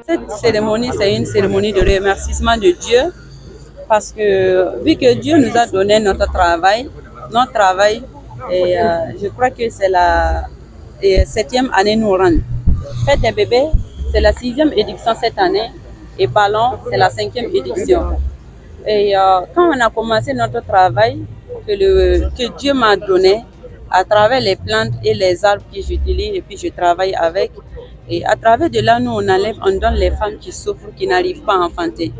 Cette cérémonie, c'est une cérémonie de remerciement de Dieu parce que vu que Dieu nous a donné notre travail, et je crois que c'est la 7e année nous rend. Fête des bébés, c'est la 6e édition cette année et Ballon, c'est la 5e édition. Et quand on a commencé notre travail que Dieu m'a donné à travers les plantes et les arbres que j'utilise et puis je travaille avec, et à travers de là, nous on donne les femmes qui souffrent, qui n'arrivent pas à enfanter.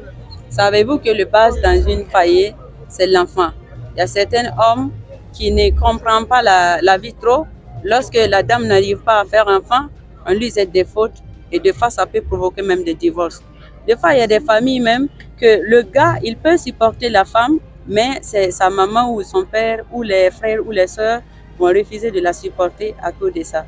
Savez-vous que le base dans une faillite, c'est l'enfant. Il y a certains hommes qui ne comprennent pas la vie trop. Lorsque la dame n'arrive pas à faire enfant, on lui jette des fautes et des fois ça peut provoquer même des divorces. Des fois, il y a des familles même que le gars, il peut supporter la femme, mais c'est sa maman ou son père ou les frères ou les sœurs vont refuser de la supporter à cause de ça.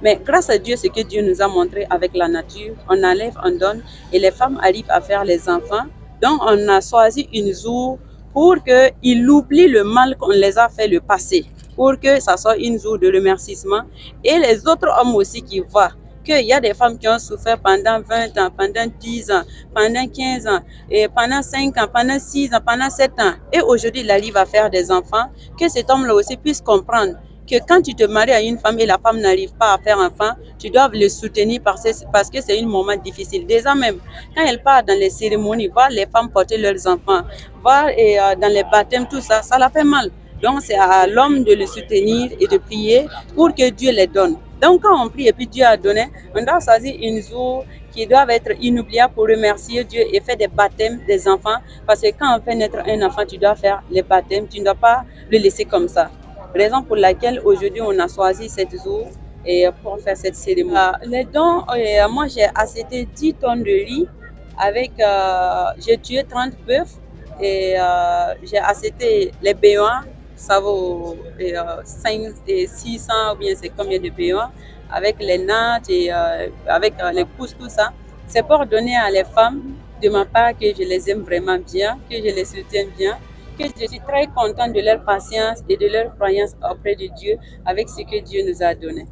Mais grâce à Dieu, ce que Dieu nous a montré avec la nature, on enlève, on donne et les femmes arrivent à faire les enfants. Donc, on a choisi une jour pour qu'ils oublient le mal qu'on les a fait le passé, pour que ça soit une jour de remerciement. Et les autres hommes aussi qui voient qu'il y a des femmes qui ont souffert pendant 20 ans, pendant 10 ans, pendant 15 ans, et pendant 5 ans, pendant 6 ans, pendant 7 ans. Et aujourd'hui, il arrive à faire des enfants, que cet homme-là aussi puisse comprendre que quand tu te maries à une femme et la femme n'arrive pas à faire enfant, tu dois le soutenir parce que c'est un moment difficile. Déjà même, quand elle part dans les cérémonies, voir les femmes porter leurs enfants, voir dans les baptêmes, tout ça, ça la fait mal. Donc c'est à l'homme de le soutenir et de prier pour que Dieu les donne. Donc quand on prie et puis Dieu a donné, on doit choisir une jour qui doivent être inoubliables pour remercier Dieu et faire des baptêmes des enfants. Parce que quand on fait naître un enfant, tu dois faire les baptêmes, tu ne dois pas le laisser comme ça. Raison pour laquelle aujourd'hui on a choisi cette jour et pour faire cette cérémonie. Les dons, moi j'ai accepté 10 tonnes de riz avec, j'ai tué 30 bœufs et j'ai accepté les béoins, ça vaut 5 et 600 ou bien c'est combien de béoins, avec les nattes et avec les pousses, tout ça. C'est pour donner à les femmes de ma part que je les aime vraiment bien, que je les soutiens bien, que je suis très contente de leur patience et de leur croyance auprès de Dieu avec ce que Dieu nous a donné.